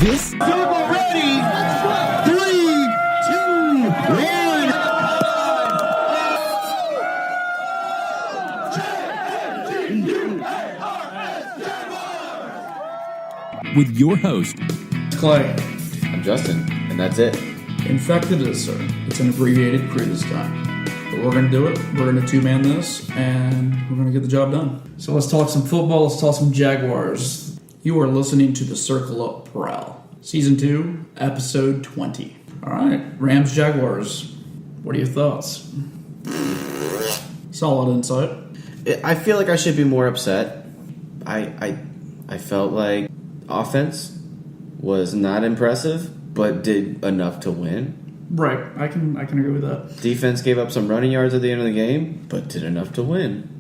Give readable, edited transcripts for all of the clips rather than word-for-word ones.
This double ready. 3, 2, 1. With your host, Clay. I'm Justin, and that's it. In fact, it is, sir. It's an abbreviated crew this time. But we're going to do it. We're going to two-man this, and we're going to get the job done. So let's talk some football. Let's talk some Jaguars. You are listening to the Circle Up Prowl. Season 2, Episode 20. All right, Rams-Jaguars. What are your thoughts? Solid insight. I feel like I should be more upset. I felt like offense was not impressive, but did enough to win. Right, I can agree with that. Defense gave up some running yards at the end of the game, but did enough to win.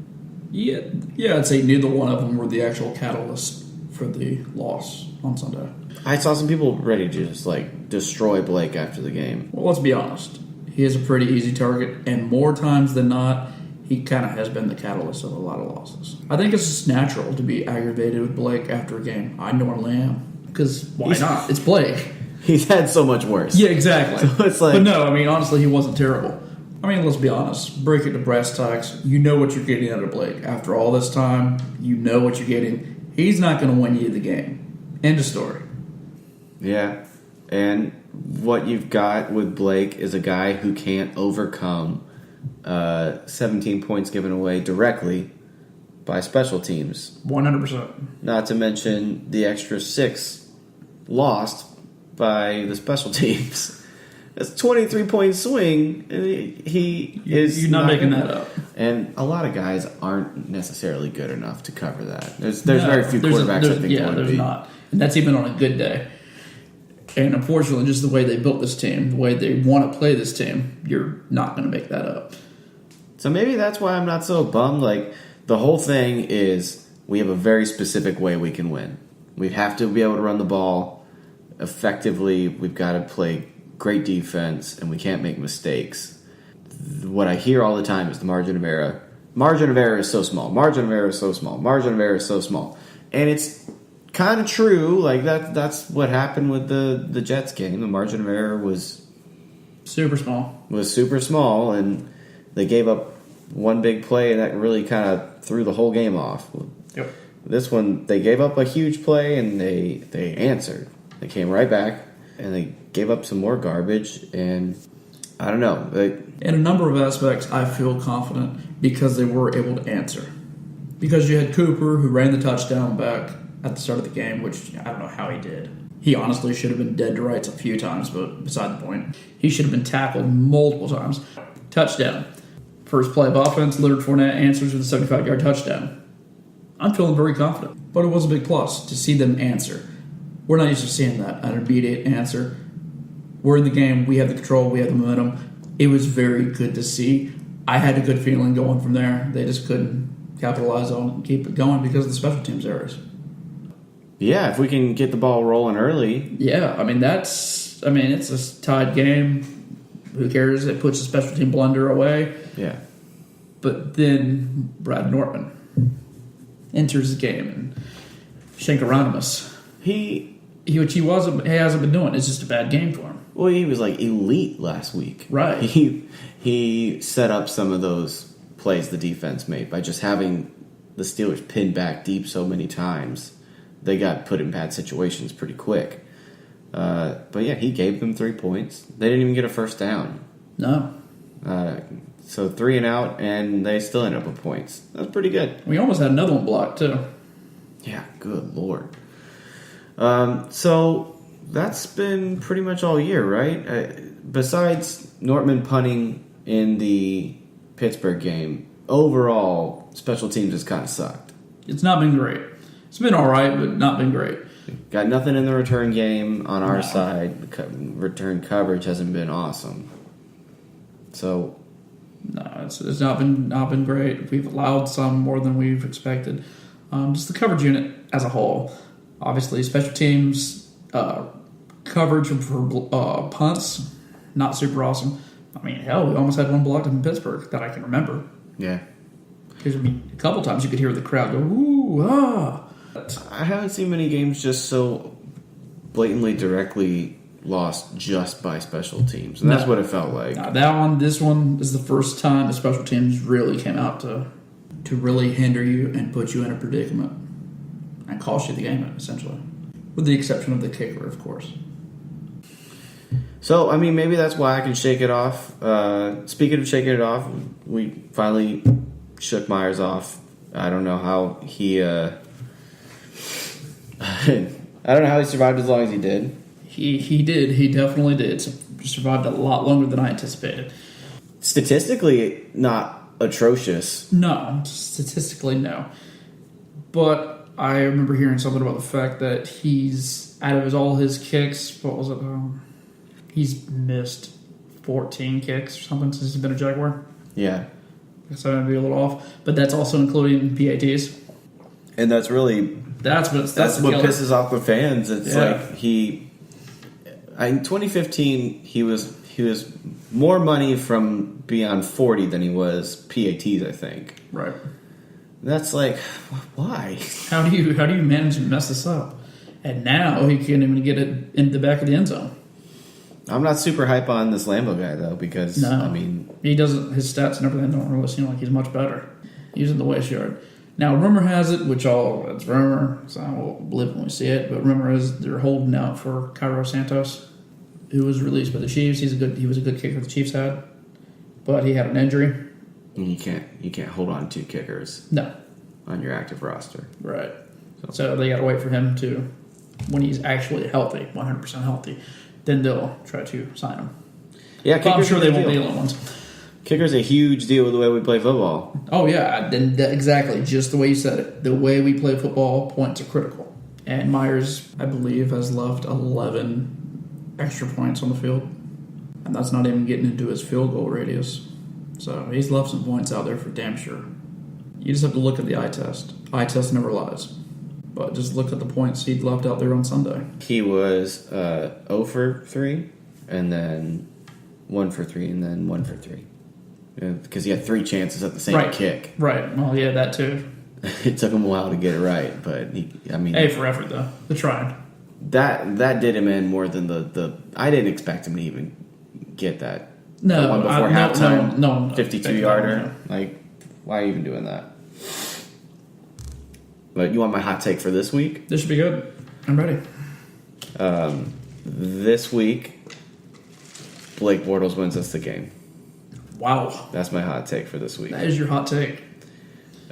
Yeah, I'd say neither one of them were the actual catalyst for the loss on Sunday. I saw some people ready to just destroy Blake after the game. Well, let's be honest. He is a pretty easy target, and more times than not, he kind of has been the catalyst of a lot of losses. I think it's just natural to be aggravated with Blake after a game. I normally am. Because why not? It's Blake. He's had so much worse. Yeah, exactly. So it's like, but no, I mean, honestly, he wasn't terrible. I mean, let's be honest. Break it to brass tacks. You know what you're getting out of Blake. After all this time, you know what you're getting. He's not going to win you the game. End of story. Yeah. And what you've got with Blake is a guy who can't overcome 17 points given away directly by special teams. 100%. Not to mention the extra 6 lost by the special teams. That's a 23-point swing. You're not making that up. And a lot of guys aren't necessarily good enough to cover that. There's very few quarterbacks I think there's not. And that's even on a good day. And unfortunately, just the way they built this team, the way they want to play this team, you're not going to make that up. So maybe that's why I'm not so bummed. The whole thing is we have a very specific way we can win. We have to be able to run the ball effectively. We've got to play great defense, and we can't make mistakes. What I hear all the time is the margin of error. Margin of error is so small. Margin of error is so small. Margin of error is so small. And it's kind of true. That's what happened with the Jets game. The margin of error was super small, and they gave up one big play, and that really kind of threw the whole game off. Yep. This one, they gave up a huge play, and they answered. They came right back, and they gave up some more garbage, and I don't know. In a number of aspects, I feel confident because they were able to answer. Because you had Cooper, who ran the touchdown back at the start of the game, which I don't know how he did. He honestly should have been dead to rights a few times, but beside the point. He should have been tackled multiple times. Touchdown. First play of offense, Leonard Fournette answers with a 75-yard touchdown. I'm feeling very confident. But it was a big plus to see them answer. We're not used to seeing that, an immediate answer. We're in the game. We have the control. We have the momentum. It was very good to see. I had a good feeling going from there. They just couldn't capitalize on it and keep it going because of the special teams errors. Yeah, if we can get the ball rolling early. Yeah, it's a tied game. Who cares? It puts a special team blunder away. Yeah. But then Brad Nortman enters the game and Shankaronimus. Which he hasn't been doing. It's just a bad game for him. Well, he was elite last week. Right. He set up some of those plays the defense made by just having the Steelers pinned back deep so many times. They got put in bad situations pretty quick. But yeah, he gave them 3 points. They didn't even get a first down. No. So 3 and out, and they still ended up with points. That's pretty good. We almost had another one blocked, too. Yeah, good Lord. So that's been pretty much all year, right? Besides Nortman punting in the Pittsburgh game, overall, special teams has kind of sucked. It's not been great. It's been all right, but not been great. Got nothing in the return game on our side. Return coverage hasn't been awesome. So, no, it's not been great. We've allowed some more than we've expected. Just the coverage unit as a whole. Obviously, special teams coverage for punts, not super awesome. I mean, hell, we almost had one blocked in Pittsburgh that I can remember. Yeah. Because a couple times you could hear the crowd go, ooh, ah. I haven't seen many games just so blatantly, directly lost just by special teams, and that's what it felt like. This one is the first time the special teams really came out to really hinder you and put you in a predicament and cost you the game, essentially, with the exception of the kicker, of course. So, I mean, maybe that's why I can shake it off. Speaking of shaking it off, we finally shook Myers off. I don't know how he. I don't know how he survived as long as he did. He did. He definitely did. Survived a lot longer than I anticipated. Statistically, not atrocious. No, statistically, no. But I remember hearing something about the fact that he's out of all his kicks. What was it? He's missed 14 kicks or something since he's been a Jaguar. Yeah. So I'm gonna be a little off, but that's also including PATs. And that's really that's what pisses off the fans. It's like in 2015 he was more money from being on 40 than he was PATs, I think. Right. That's like, why? How do you manage to mess this up? And now he can't even get it into the back of the end zone. I'm not super hype on this Lambo guy though, because I mean he doesn't. His stats and everything don't really seem like he's much better using the waist yard. Now rumor has it, it's rumor, so I won't believe it when we see it. But rumor is they're holding out for Cairo Santos, who was released by the Chiefs. He was a good kicker the Chiefs had, but he had an injury. You can't hold on to kickers. No. On your active roster. Right. So they got to wait for him to, when he's actually healthy, 100% healthy, then they'll try to sign him. Yeah, but I'm sure they won't be the only ones. Kicker's a huge deal with the way we play football. Oh, yeah. Exactly. Just the way you said it. The way we play football, points are critical. And Myers, I believe, has left 11 extra points on the field. And that's not even getting into his field goal radius. So he's left some points out there for damn sure. You just have to look at the eye test. Eye test never lies. But just look at the points he'd left out there on Sunday. He was 0 for 3, and then 1 for 3, and then 1 for 3. Because he had 3 chances at the same kick. Right. Well, yeah, that too. It took him a while to get it right, but A for effort, though. They tried. That did him in more than the I didn't expect him to even get that. No, the one before halftime. No, 52-yarder. Like, why are you even doing that? But you want my hot take for this week? This should be good. I'm ready. This week, Blake Bortles wins us the game. Wow. That's my hot take for this week. That is your hot take.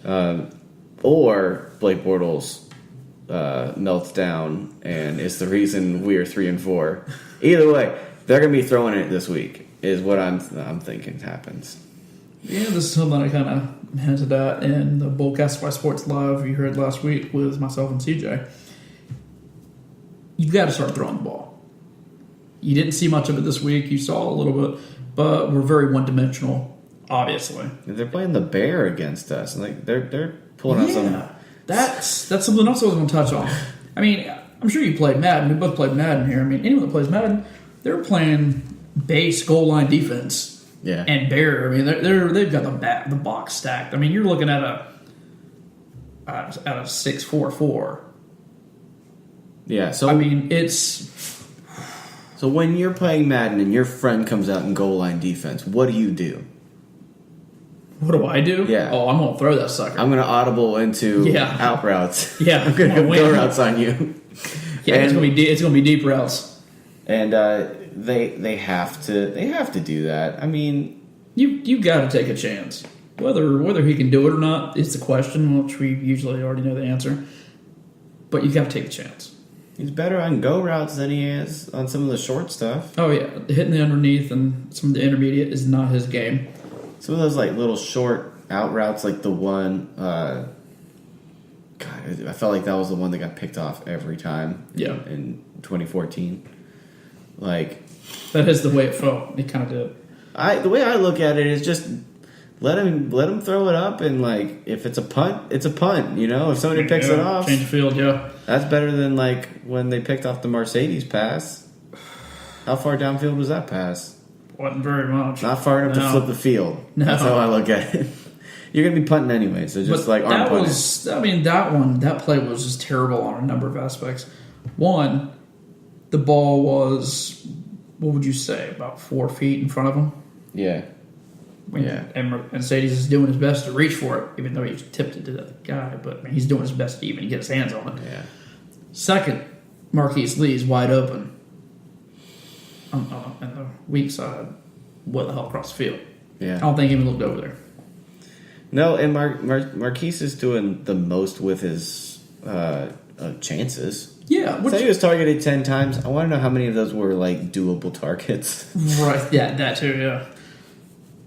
Or Blake Bortles melts down and is the reason we are 3-4. Either way, they're going to be throwing it this week, is what I'm thinking happens. Yeah, this is something I kind of hinted at in the Bullcast by Sports Live you heard last week with myself and CJ. You've got to start throwing the ball. You didn't see much of it this week. You saw a little bit, but we're very one-dimensional, obviously. They're playing the Bear against us. Like they're pulling out some. That's something else I was going to touch on. I mean, I'm sure you played Madden. We both played Madden here. I mean, anyone that plays Madden, they're playing base goal line defense. Yeah. And Bear, I mean, they've got the box stacked. I mean, you're looking at a 6-4-4. Yeah. So I mean, it's. So when you're playing Madden and your friend comes out in goal line defense, what do? What do I do? Yeah. Oh, I'm gonna throw that sucker. I'm gonna audible into out routes. Yeah. I'm gonna go routes on you. Yeah, it's gonna be deep routes. And they have to do that. I mean, you got to take a chance. Whether he can do it or not is the question, which we usually already know the answer. But you got to take a chance. He's better on go routes than he is on some of the short stuff. Oh yeah, hitting the underneath and some of the intermediate is not his game. Some of those like little short out routes, like the one. God, I felt like that was the one that got picked off every time. Yeah. In 2014. Like, that is the way it felt. It kind of did. The way I look at it is just let him throw it up, and like if it's a punt, it's a punt. You know, if somebody picks it off, change the field. Yeah, that's better than like when they picked off the Mercedes pass. How far downfield was that pass? Wasn't very much. Not far enough to flip the field. No. That's how I look at it. You're going to be punting anyway, so just But arm that punt was, I mean, that play was just terrible on a number of aspects. One, the ball was, what would you say, about 4 feet in front of him? Yeah. And Mercedes is doing his best to reach for it, even though he tipped it to the guy. But I mean, he's doing his best to even get his hands on it. Yeah. Second, Marquise Lee's wide open on the weak side, well, the hell across the field. Yeah. I don't think he even looked over there. No, and Marquise is doing the most with his chances. Yeah. So he was targeted 10 times. I want to know how many of those were, doable targets. Right, yeah, that too, yeah.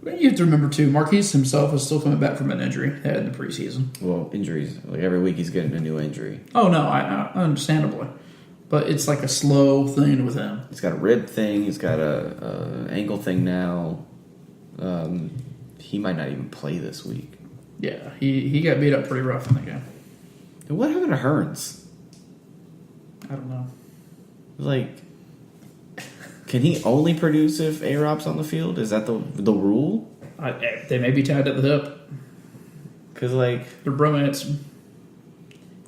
But you have to remember, too, Marquise himself is still coming back from an injury he had in the preseason. Well, injuries. Every week he's getting a new injury. Oh, no, I understandably. But it's like a slow thing with him. He's got a rib thing. He's got a ankle thing now. He might not even play this week. Yeah, he got beat up pretty rough in the game. And what happened to Hearns? I don't know. Can he only produce if A-Rob's on the field? Is that the rule? They may be tied at the hip. Because, They're bromance.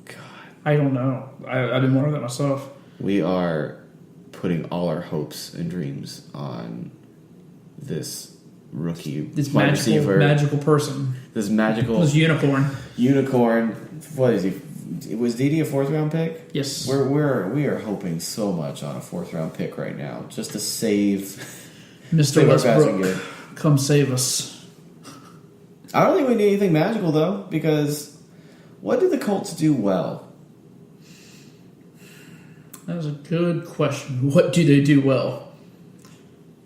God. I don't know. I didn't wonder that myself. We are putting all our hopes and dreams on this rookie, This wide receiver, magical person. this magical This unicorn. What is he? Was Dede a 4th round pick? Yes. We are hoping so much on a 4th round pick right now, just to save Mr. our passing Westbrook, game. come save us. I don't think we need anything magical though, because what do the Colts do well? That was a good question. What do they do well?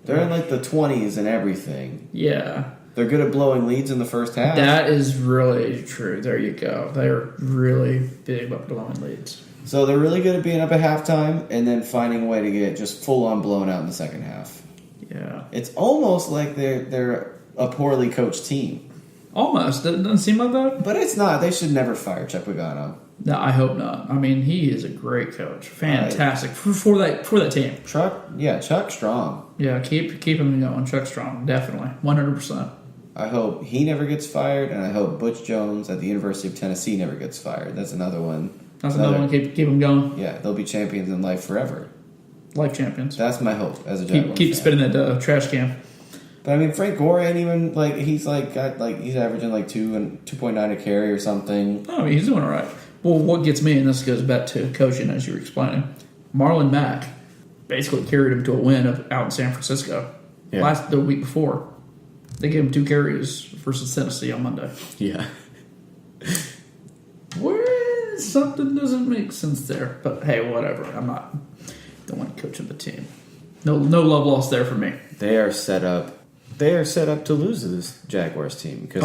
They're in the 20s and everything. Yeah. They're good at blowing leads in the first half. That is really true. There you go. They're really big about blowing leads. So they're really good at being up at halftime and then finding a way to get just full on blown out in the second half. Yeah. It's almost like they're a poorly coached team. Almost. It doesn't seem like that. But it's not. They should never fire Chuck Pagano. No, I hope not. I mean, he is a great coach. Fantastic. For that team. Chuck Strong. Yeah, keep him going. Chuck Strong. Definitely. 100%. I hope he never gets fired, and I hope Butch Jones at the University of Tennessee never gets fired. That's another one. That's another one. Keep him going. Yeah, they'll be champions in life forever. Life champions. That's my hope as a Jaguars Keep fan. spitting that trash can. But I mean, Frank Gore ain't even he's he's averaging 2.9 a carry or something. I mean, he's doing all right. Well, what gets me, and this goes back to coaching as you were explaining, Marlon Mack basically carried him to a win out in San Francisco. Yeah. The week before. They gave him 2 carries versus Tennessee on Monday. Yeah. Where something doesn't make sense there. But hey, whatever. I'm not the one coaching the team. No love lost there for me. They are set up to lose to this Jaguars team because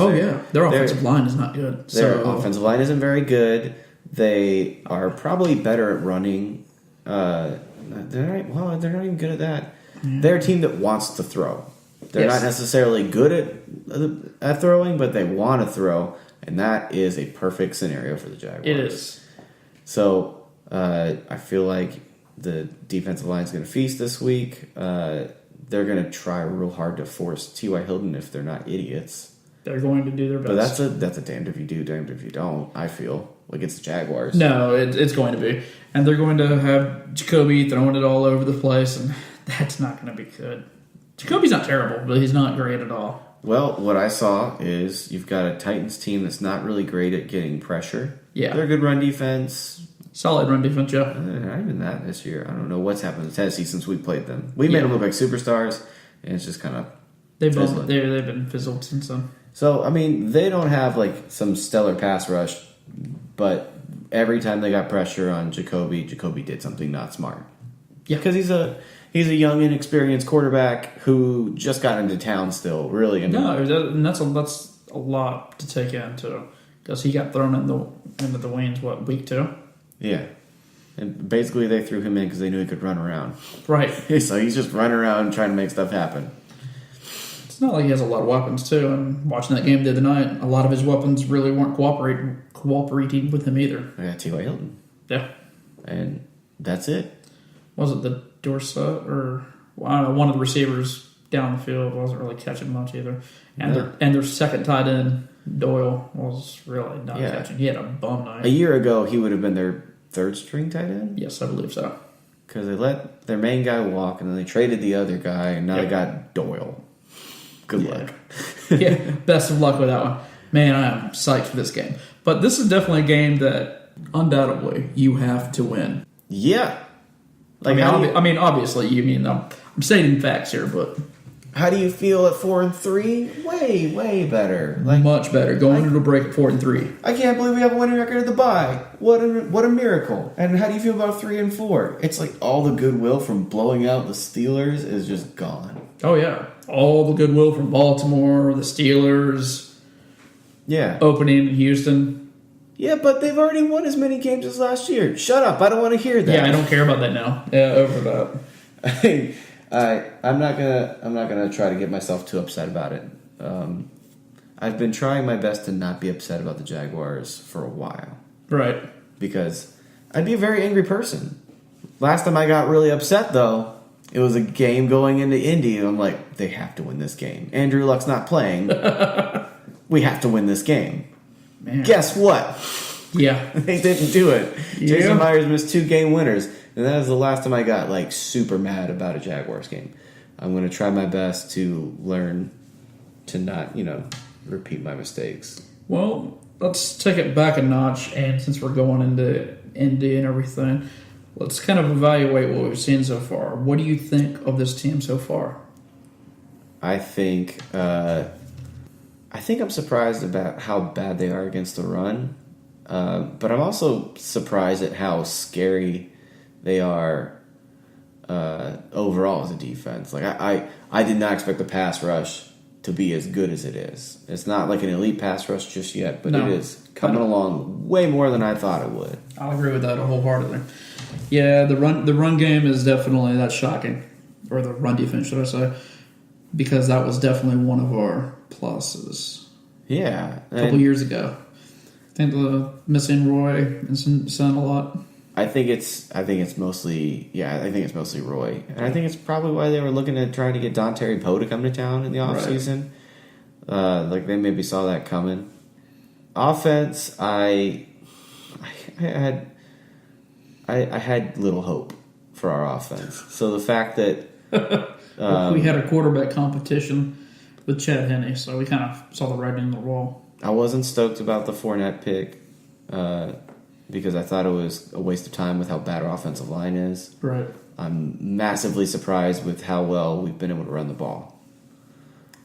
their offensive line is not good. Their offensive line isn't very good. They are probably better at running. They're not even good at that. Yeah. They're a team that wants to throw. They're not necessarily good at throwing, but they want to throw, and that is a perfect scenario for the Jaguars. It is. So I feel like the defensive line is going to feast this week. They're going to try real hard to force T.Y. Hilton if they're not idiots. They're going to do their best. But that's a damned if you do, damned if you don't, I feel. Against the Jaguars. No, it's going to be. And they're going to have Jacoby throwing it all over the place, and that's not going to be good. Jacoby's not terrible, but he's not great at all. Well, what I saw is you've got a Titans team that's not really great at getting pressure. Yeah. They're a good run defense. Solid run defense, yeah. Not even that this year. I don't know what's happened to Tennessee since we played them. We made them look like superstars, and it's just kind of they've been fizzled since then. So, I mean, they don't have, some stellar pass rush, but every time they got pressure on Jacoby did something not smart. Yeah. Because he's a young, inexperienced quarterback who just got into town still, really. And that's a lot to take into because he got thrown into the wings, week 2? Yeah. And basically they threw him in because they knew he could run around. Right. So he's just running around trying to make stuff happen. It's not like he has a lot of weapons, too. And watching that game the other night, a lot of his weapons really weren't cooperating with him either. I got T.Y. Hilton. Yeah. And that's it. Was it the Dorsett or I don't know, one of the receivers down the field wasn't really catching much either. And their second tight end Doyle was really not catching. He had a bum night. A year ago, he would have been their third string tight end. Yes, I believe so. Because they let their main guy walk, and then they traded the other guy, and now they got Doyle. Good luck. Yeah, best of luck with that one. Man, I am psyched for this game. But this is definitely a game that undoubtedly you have to win. Yeah. Like, obviously, I'm stating facts here, but how do you feel at 4-3? Way better. Much better. Going into a break at 4-3. I can't believe we have a winning record at the bye. What a miracle. And how do you feel about 3-4? It's like all the goodwill from blowing out the Steelers is just gone. Oh yeah, all the goodwill from Baltimore, the Steelers. Yeah. Opening in Houston. Yeah, but they've already won as many games as last year. Shut up! I don't want to hear that. Yeah, I don't care about that now. Yeah, over that. I'm not gonna try to get myself too upset about it. I've been trying my best to not be upset about the Jaguars for a while. Right. Because I'd be a very angry person. Last time I got really upset, though, it was a game going into Indy, and I'm like, they have to win this game. Andrew Luck's not playing. We have to win this game. Man. Guess what? Yeah. They didn't do it. Yeah. Jason Myers missed 2 game winners. And that was the last time I got, super mad about a Jaguars game. I'm going to try my best to learn to not, repeat my mistakes. Well, let's take it back a notch, and since we're going into Indy and everything, let's kind of evaluate what we've seen so far. What do you think of this team so far? I think I'm surprised about how bad they are against the run, but I'm also surprised at how scary they are overall as a defense. I did not expect the pass rush to be as good as it is. It's not like an elite pass rush just yet, but it is coming along way more than I thought it would. I'll agree with that wholeheartedly. Yeah, the run game is definitely that's shocking, or the run defense, should I say? Because that was definitely one of our pluses. Yeah, a couple years ago. I think the missing Roy and Son a lot. I think it's mostly Roy, and I think it's probably why they were looking at trying to get Dontari Poe to come to town in the offseason. Right. They maybe saw that coming. Offense, I had little hope for our offense. So the fact that we had a quarterback competition with Chad Henne, so we kind of saw the writing on the wall. I wasn't stoked about the Fournette pick. Because I thought it was a waste of time with how bad our offensive line is. Right. I'm massively surprised with how well we've been able to run the ball.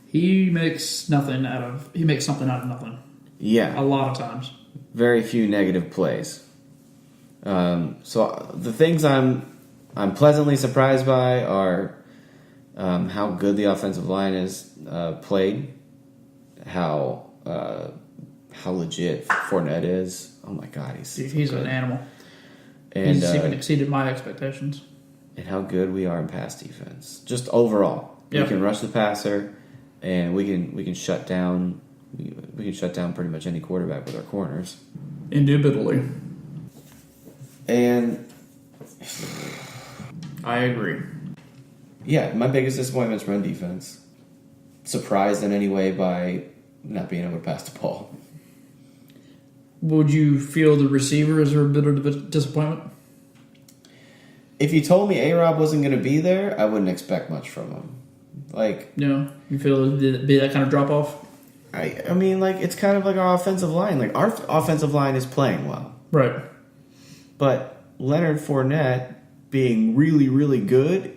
He makes something out of nothing. Yeah. A lot of times. Very few negative plays. So the things I'm pleasantly surprised by are how good the offensive line is played, how legit Fournette is. Oh my God, he's an animal. And he's even exceeded my expectations. And how good we are in pass defense, just overall. Yep. We can rush the passer, and we can shut down. We can shut down pretty much any quarterback with our corners. Indubitably. And I agree. Yeah, my biggest disappointment is run defense. Surprised in any way by not being able to pass the ball. Would you feel the receivers are a bit of a disappointment? If you told me A-Rob wasn't going to be there, I wouldn't expect much from him. No, you feel it'd be that kind of drop off? I mean, it's kind of like our offensive line. Our offensive line is playing well. Right. But Leonard Fournette being really, really good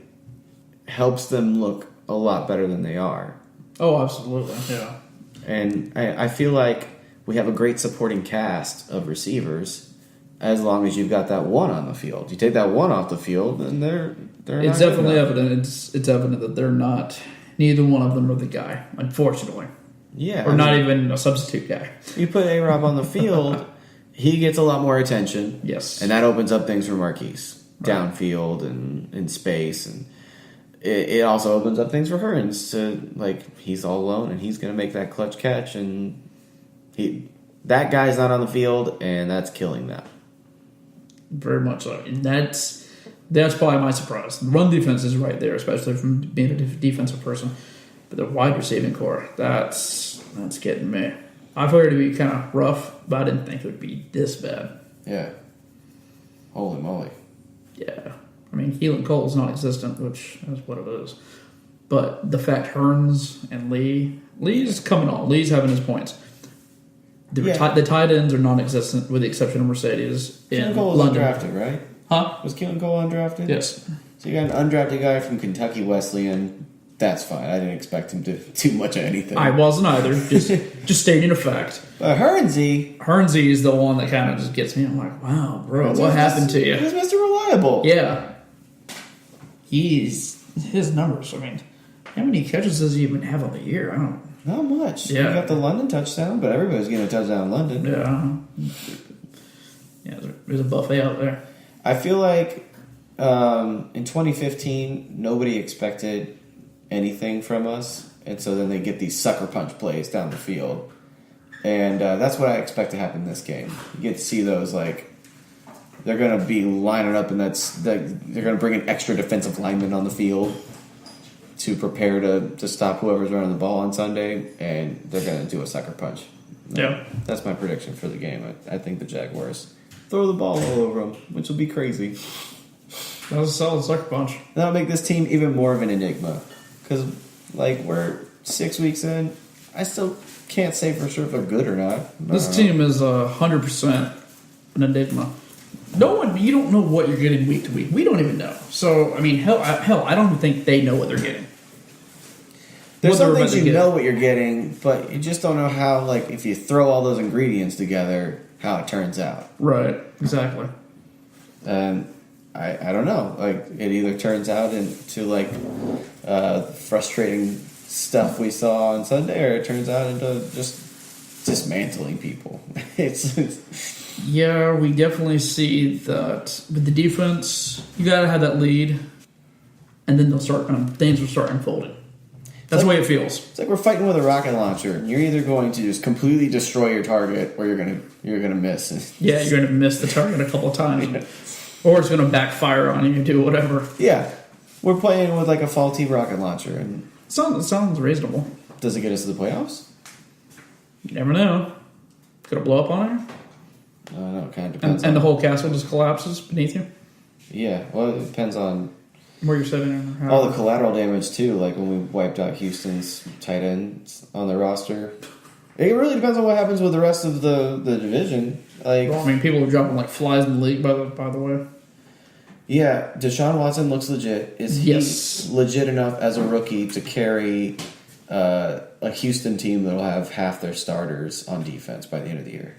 helps them look a lot better than they are. Oh, absolutely, yeah. And I feel like we have a great supporting cast of receivers as long as you've got that one on the field. You take that one off the field, then they're it's definitely evident. It's evident that they're not. Neither one of them are the guy, unfortunately. Yeah, or not even a substitute guy. You put A-Rob on the field, he gets a lot more attention. Yes, and that opens up things for Marquise downfield and in space, and it also opens up things for Hearns to he's all alone and he's going to make that clutch catch, and that guy's not on the field, and that's killing them. Very much so. And that's probably my surprise. The run defense is right there, especially from being a defensive person. But the wide receiving core, that's getting me. I figured it would be kind of rough, but I didn't think it would be this bad. Yeah. Holy moly. Yeah. I mean, Keelan Cole is non-existent, which is what it is. But the fact Hearns and Lee's coming on. Lee's having his points. The tight ends are non-existent with the exception of Mercedes in Keelan Cole was London. undrafted, right? Huh? Was Keelan Cole undrafted? Yes. So you got an undrafted guy from Kentucky Wesleyan. That's fine. I didn't expect him to do much of anything. I wasn't either. Just stating a fact. But Hearnsey is the one that kind of just gets me. I'm like, wow, bro, what happened to you? He's Mr. Reliable. Yeah. His numbers, I mean, how many catches does he even have on the year? I don't Not much. Yeah. You got the London touchdown, but everybody's getting a touchdown in London. Yeah, there's a buffet out there. I feel like in 2015, nobody expected anything from us, and so then they get these sucker punch plays down the field. And that's what I expect to happen in this game. You get to see those, like, they're going to be lining up, and they're going to bring an extra defensive lineman on the field to prepare to stop whoever's running the ball on Sunday, and they're going to do a sucker punch. Yeah. That's my prediction for the game. I think the Jaguars throw the ball all over them, which will be crazy. That was a solid sucker punch. That'll make this team even more of an enigma. Because, like, we're 6 weeks in, I still can't say for sure if they're good or not. This team is 100% an enigma. You don't know what you're getting week to week. We don't even know. So, I mean, hell, I don't even think they know what they're getting. There's some things you know what you're getting, but you just don't know how, like, if you throw all those ingredients together, how it turns out. Right, exactly. And I don't know. Like, it either turns out into, like, frustrating stuff we saw on Sunday, or it turns out into just dismantling people. Yeah, we definitely see that with the defense, you got to have that lead, and then things will start unfolding. That's the way it feels. It's like we're fighting with a rocket launcher, and you're either going to just completely destroy your target, or you're gonna miss. Yeah, you're gonna miss the target a couple of times, or it's gonna backfire on you and do whatever. Yeah, we're playing with like a faulty rocket launcher, and sounds reasonable. Does it get us to the playoffs? You never know. Could it blow up on her? I don't know. It kind of depends. And the whole castle just collapses beneath you. Yeah, well, it depends on where you're sitting. All the collateral damage too, like when we wiped out Houston's tight ends on their roster. It really depends on what happens with the rest of the division. Like, well, I mean, people are dropping like flies in the league. By the way. Yeah, Deshaun Watson looks legit. Is he legit enough as a rookie to carry a Houston team that'll have half their starters on defense by the end of the year?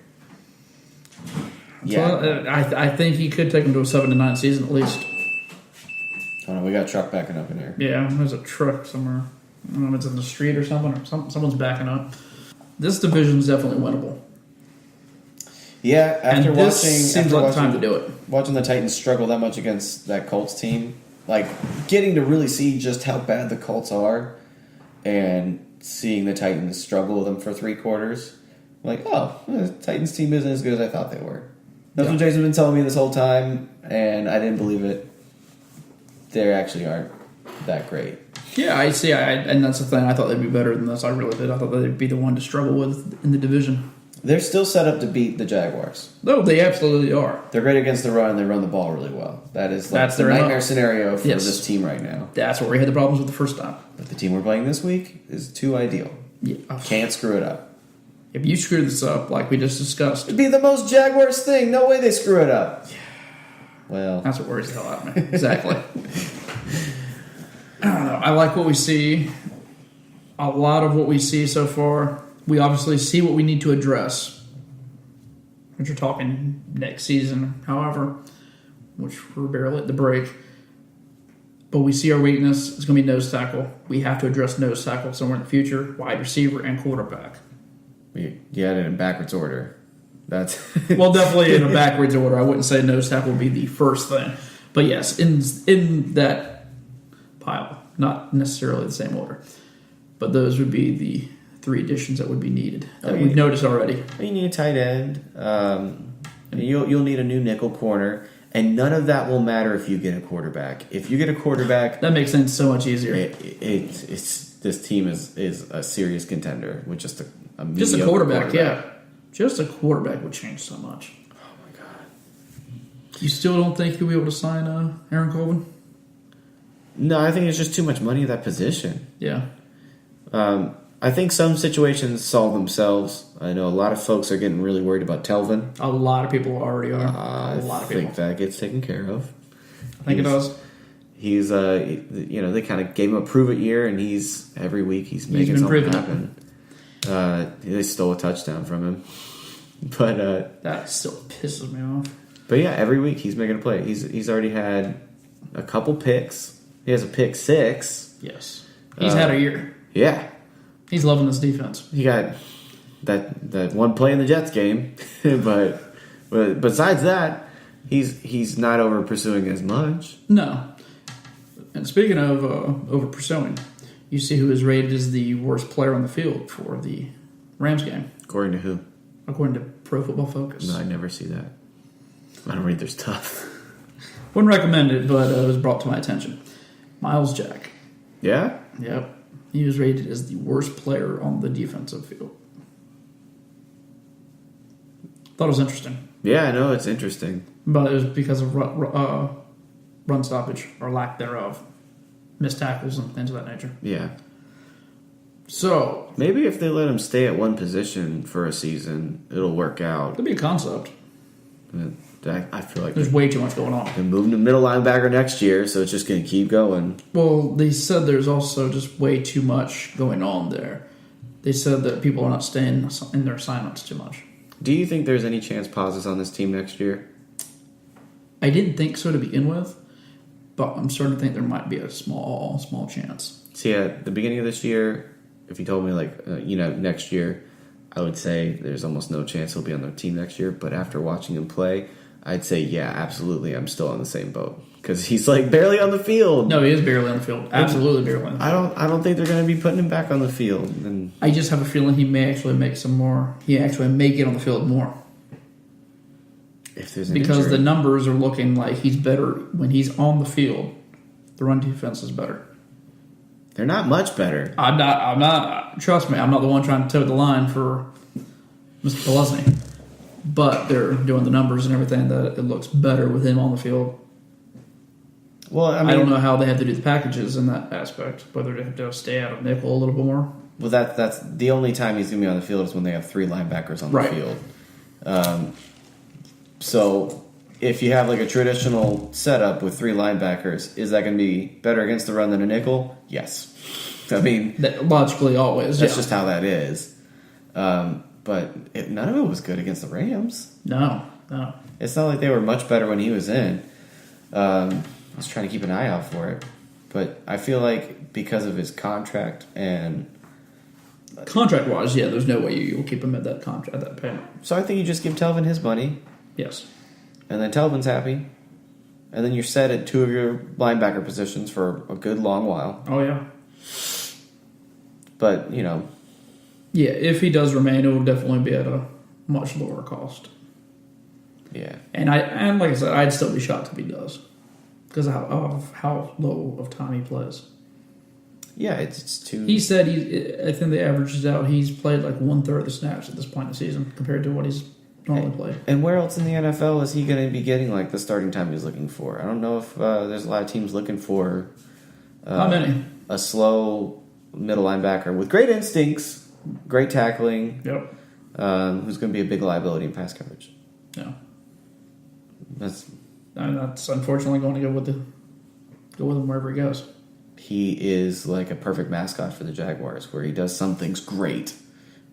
Yeah, well, I think he could take them to a 7-9 season at least. Oh no, we got a truck backing up in here. Yeah, there's a truck somewhere. I don't know if it's in the street or something, or someone's backing up. This division's definitely winnable. Yeah, after time to do it. Watching the Titans struggle that much against that Colts team, like getting to really see just how bad the Colts are, and seeing the Titans struggle with them for 3 quarters, like, oh, the Titans team isn't as good as I thought they were. That's what Jason's been telling me this whole time, and I didn't believe it. They actually aren't that great. Yeah, I see. And that's the thing. I thought they'd be better than this. I really did. I thought they'd be the one to struggle with in the division. They're still set up to beat the Jaguars. No, they absolutely are. They're great against the run, and they run the ball really well. That's the nightmare scenario for this team right now. That's where we had the problems with the first time. But the team we're playing this week is too ideal. Yeah. Can't screw it up. If you screw this up, like we just discussed, it'd be the most Jaguars thing. No way they screw it up. Yeah. Well, that's what worries the hell out of me. Exactly. I don't know. I like what we see. A lot of what we see so far. We obviously see what we need to address. Which you're talking next season, however, which we're barely at the break. But we see our weakness. It's going to be nose tackle. We have to address nose tackle somewhere in the future. Wide receiver and quarterback. You had it in backwards order. That's well, definitely in a backwards order. I wouldn't say nose tackle would be the first thing. But yes, in that pile. Not necessarily the same order. But those would be the 3 additions that would be needed that we've noticed already. You need a tight end. You'll need a new nickel corner. And none of that will matter if you get a quarterback. If you get a quarterback... That makes things so much easier. This team is a serious contender with just a just a mediocre quarterback, yeah. Just a quarterback would change so much. Oh my god! You still don't think you'll be able to sign Aaron Colvin? No, I think it's just too much money at that position. Yeah. I think some situations solve themselves. I know a lot of folks are getting really worried about Telvin. A lot of people already are. I think that gets taken care of. I think it does. He's, they kind of gave him a prove-it year, and every week he's making something happen. They stole a touchdown from him. But that still pisses me off. But yeah, every week he's making a play. He's already had a couple picks. He has a pick 6. Yes. He's had a year. Yeah. He's loving this defense. He got that one play in the Jets game, but besides that, he's not over pursuing as much. No. And speaking of over pursuing, you see who is rated as the worst player on the field for the Rams game. According to who? According to Pro Football Focus. No, I never see that. I don't read their stuff. Wouldn't recommend it, but it was brought to my attention. Miles Jack. Yeah? Yep. He was rated as the worst player on the defensive field. Thought it was interesting. Yeah, I know, it's interesting. But it was because of run stoppage or lack thereof. Missed tackles and things of that nature. Yeah. So maybe if they let him stay at one position for a season, it'll work out. Could be a concept. I feel like there's way too much going on. They're moving to middle linebacker next year, so it's just going to keep going. Well, they said there's also just way too much going on there. They said that people are not staying in their assignments too much. Do you think there's any chance pauses on this team next year? I didn't think so to begin with, but I'm starting to think there might be a small chance. See, at the beginning of this year, if you told me, next year, I would say there's almost no chance he'll be on the team next year. But after watching him play, I'd say, yeah, absolutely, I'm still on the same boat. Because he's, barely on the field. No, he is barely on the field. Absolutely barely on the field. I don't think they're going to be putting him back on the field. And I just have a feeling he may actually make some more. He actually may get on the field more. If there's an because injury. The numbers are looking like he's better when he's on the field. The run defense is better. They're not much better. I'm not. Trust me, I'm not the one trying to toe the line for Mr. Pelesny. But they're doing the numbers and everything that it looks better with him on the field. Well, I don't know how they have to do the packages in that aspect. Whether they have to stay out of nickel a little bit more. Well, that's the only time he's going to be on the field is when they have 3 linebackers on the field. So if you have a traditional setup with 3 linebackers, is that going to be better against the run than a nickel? Yes. I mean, logically, always. That's just how that is. But none of it was good against the Rams. No. It's not like they were much better when he was in. I was trying to keep an eye out for it. But I feel like because of his contract and... Contract-wise, yeah, there's no way you'll keep him at that contract, at that payment. So I think you just give Telvin his money. Yes. And then Telvin's happy. And then you're set at 2 of your linebacker positions for a good long while. Oh, yeah. But, Yeah, if he does remain, it will definitely be at a much lower cost. Yeah. And like I said, I'd still be shocked if he does. Because of how low of time he plays. Yeah, it's too... He said, I think the average is out, he's played 1/3 of the snaps at this point in the season compared to what he's normally played. And where else in the NFL is he going to be getting the starting time he's looking for? I don't know if there's a lot of teams looking for... How many? A slow middle linebacker with great instincts, great tackling. Yep. Who's going to be a big liability in pass coverage. Yeah. That's unfortunately going to go with him wherever he goes. He is like a perfect mascot for the Jaguars, where he does some things great,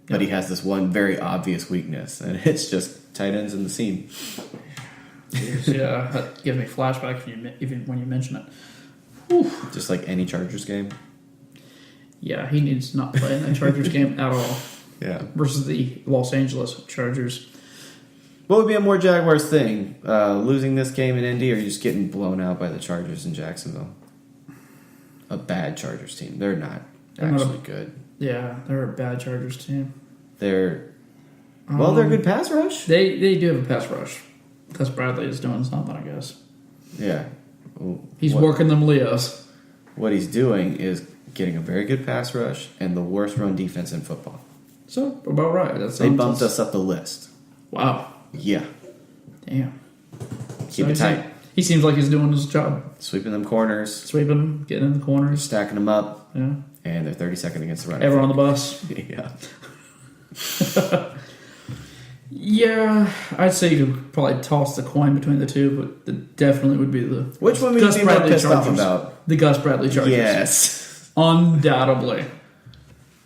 but he has this one very obvious weakness, and it's just tight ends in the seam. Yeah, that gives me flashbacks even when you mention it. Whew. Just like any Chargers game. Yeah, he needs to not play in that Chargers game at all. Yeah. Versus the Los Angeles Chargers. What would be a more Jaguars thing? Losing this game in Indy, or just getting blown out by the Chargers in Jacksonville? A bad Chargers team. They're not actually good. Yeah, they're a bad Chargers team. They're a good pass rush. They do have a pass rush. Because Bradley is doing something, I guess. Yeah. He's working them Leos. What he's doing is getting a very good pass rush and the worst run defense in football. So, about right. They bumped us up the list. Wow. Yeah. Damn. Keep it tight. He seems like he's doing his job. Sweeping them corners. Sweeping them, getting in the corners. Stacking them up. Yeah. And they're 32nd against the run. Everyone on the bus. Yeah. Yeah, I'd say you could probably toss the coin between the two, but it definitely would be the Which one would you be more pissed off about? The Gus Bradley Chargers. Yes. Undoubtedly.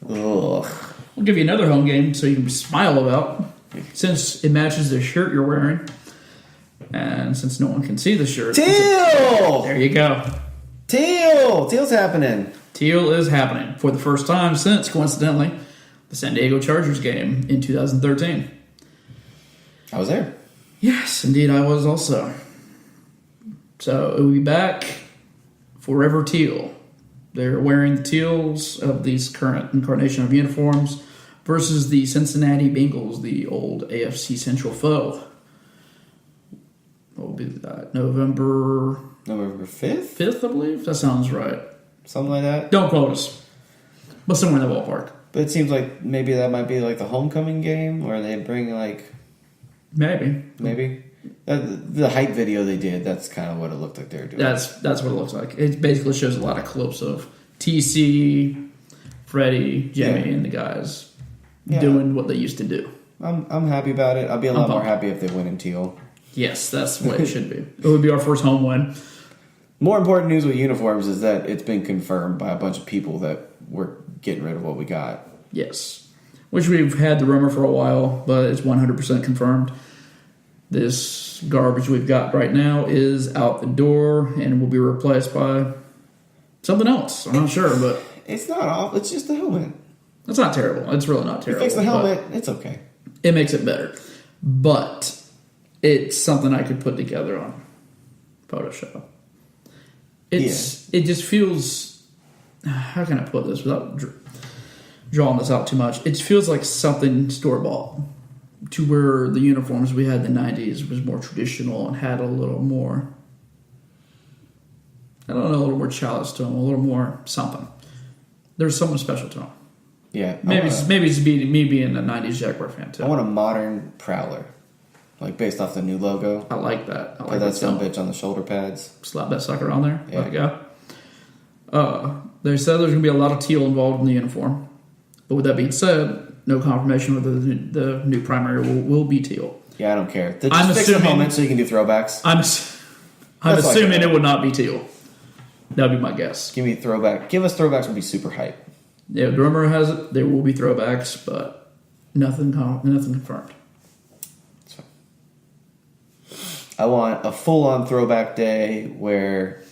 Ugh. I'll give you another home game so you can smile about, since it matches the shirt you're wearing, and since no one can see the shirt. Teal! There you go. Teal's happening. Teal is happening for the first time since, coincidentally, the San Diego Chargers game in 2013. I was there. Yes, indeed, I was also. So it will be back forever teal. They're wearing the teals of these current incarnation of uniforms versus the Cincinnati Bengals, the old AFC Central foe. What will be that? November 5th? 5th, I believe? That sounds right. Something like that. Don't quote us. But somewhere in the ballpark. But it seems like maybe that might be like the homecoming game, or they bring like... Maybe. The hype video they did, that's kind of what it looked like they were doing. That's what it looks like. It basically shows a lot of clips of TC, Freddie, Jimmy, and the guys doing what they used to do. I'm happy about it. I'll be a lot more happy if they win in teal. Yes, that's what it should be. It would be our first home win. More important news with uniforms is that it's been confirmed by a bunch of people that we're getting rid of what we got. Yes. Which we've had the rumor for a while, but it's 100% confirmed. This garbage we've got right now is out the door and will be replaced by something else. I'm not sure, but... It's not off. It's just the helmet. It's not terrible. It's really not terrible. You fix the helmet, it's okay. It makes it better. But it's something I could put together on Photoshop. It just feels... How can I put this without drawing this out too much? It feels like something store-bought, to where the uniforms we had in the 90s was more traditional and had a little more, I don't know, a little more chalice to them, a little more something. There's something special to them. Yeah. Maybe it's me being a 90s Jaguar fan, too. I want a modern Prowler, like based off the new logo. I like that. Put that some bitch on the shoulder pads. Slap that sucker on there. Yeah. Let it go. They said there's going to be a lot of teal involved in the uniform. But with that being said, no confirmation whether the new primary will be teal. Yeah, I don't care. Just fix the helmet so you can do throwbacks. I'm assuming it would not be teal. That would be my guess. Give me throwback. Give us throwbacks would be super hype. Yeah, the rumor has it there will be throwbacks, but nothing confirmed. That's fine. I want a full-on throwback day where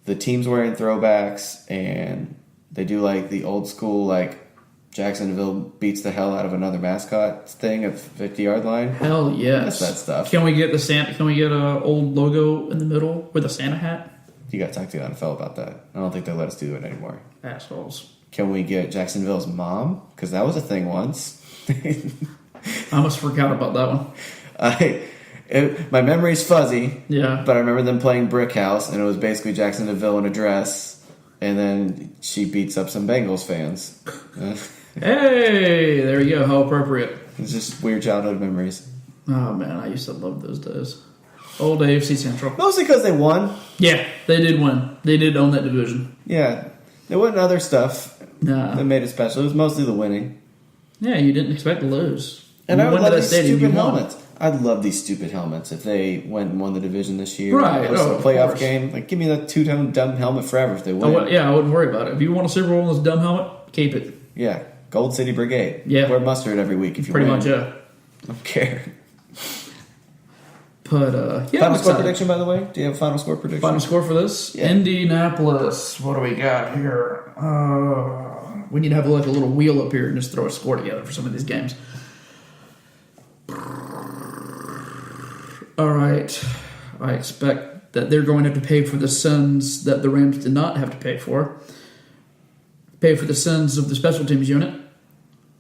the team's wearing throwbacks and they do like the old school like Jacksonville beats the hell out of another mascot thing at the 50-yard line. Hell yes. That's that stuff. Can we get the Santa? Can we get a old logo in the middle with a Santa hat? You got to talk to the NFL about that. I don't think they let us do it anymore. Assholes. Can we get Jacksonville's mom? Because that was a thing once. I almost forgot about that one. My memory's fuzzy. Yeah. But I remember them playing Brick House, and it was basically Jacksonville in a dress, and then she beats up some Bengals fans. Hey, there you go. How appropriate. It's just weird childhood memories. Oh, man, I used to love those days. Old AFC Central. Mostly because they won. Yeah, they did win. They did own that division. Yeah. There wasn't other stuff that made it special. It was mostly the winning. Yeah, you didn't expect to lose. And I would love these stupid helmets. I'd love these stupid helmets if they went and won the division this year. Right. It was a playoff game. Like, give me that two-tone dumb helmet forever if they win. I wouldn't worry about it. If you want a Super Bowl in this dumb helmet, keep it. Yeah. Gold City Brigade. Yeah. Wear mustard every week if you Pretty win. much, yeah. I don't care. But, yeah. Final score prediction, by the way? Do you have a final score prediction? Final score for this? Yeah. Indianapolis. What do we got here? We need to have a little wheel up here and just throw a score together for some of these games. All right. I expect that they're going to have to pay for the sins that the Rams did not have to pay for. Pay for the sins of the special teams unit.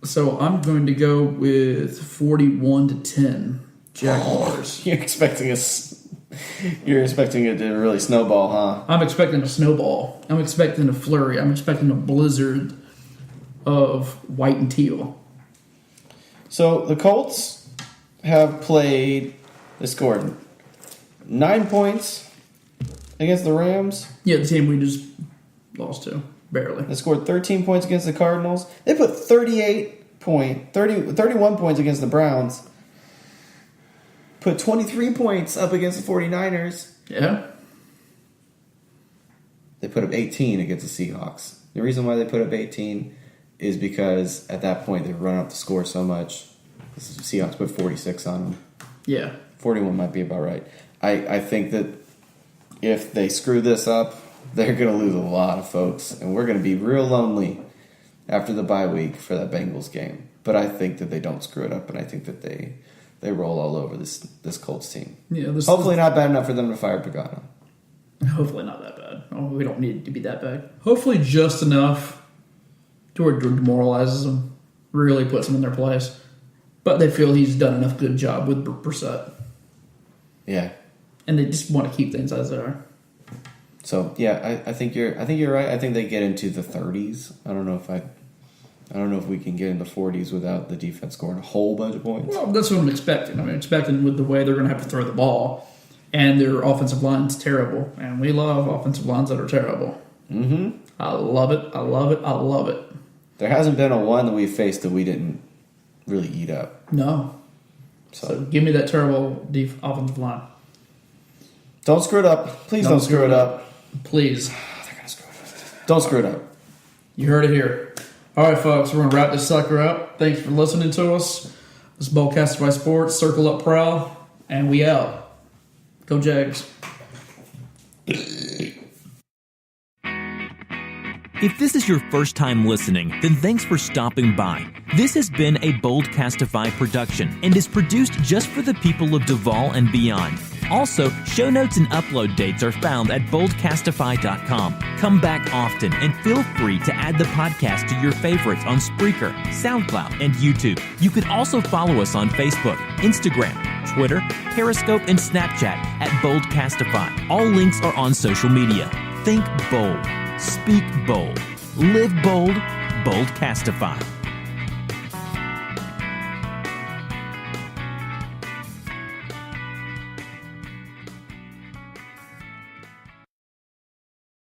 So I'm going to go with 41-10 Jaguars. You're expecting it to really snowball, huh? I'm expecting a snowball. I'm expecting a flurry. I'm expecting a blizzard of white and teal. So the Colts have played. They scored 9 points against the Rams. Yeah, the team we just lost to, barely. They scored 13 points against the Cardinals. They put 31 points against the Browns. Put 23 points up against the 49ers. Yeah. They put up 18 against the Seahawks. The reason why they put up 18 is because at that point they run up the score so much. The Seahawks put 46 on them. Yeah. 41 might be about right. I think that if they screw this up, they're going to lose a lot of folks, and we're going to be real lonely after the bye week for that Bengals game. But I think that they don't screw it up, and I think that they roll all over this Colts team. Yeah, hopefully not bad enough for them to fire Pagano. Hopefully not that bad. Oh, we don't need it to be that bad. Hopefully just enough to where it demoralizes them, really puts them in their place. But they feel he's done enough good job with Brissett. Yeah. And they just want to keep things as they are. So yeah, I think you're right. I think they get into the 30s. I don't know if we can get in the 40s without the defense scoring a whole bunch of points. Well, that's what I'm expecting. I'm expecting with the way they're going to have to throw the ball, and their offensive line's terrible, and we love offensive lines that are terrible. Mm-hmm. I love it. I love it. I love it. There hasn't been a one that we faced that we didn't really eat up. No. So give me that terrible offensive line. Don't screw it up. Please don't screw it up. Please. They're going to screw it up. Don't screw it up. You heard it here. All right, folks, we're going to wrap this sucker up. Thanks for listening to us. This is Ballcast by Sports. Circle up Prowl, and we out. Go Jags. If this is your first time listening, then thanks for stopping by. This has been a Boldcastify production and is produced just for the people of Duval and beyond. Also, show notes and upload dates are found at boldcastify.com. Come back often and feel free to add the podcast to your favorites on Spreaker, SoundCloud, and YouTube. You can also follow us on Facebook, Instagram, Twitter, Periscope, and Snapchat at Boldcastify. All links are on social media. Think bold. Speak bold. Live bold. Boldcastify.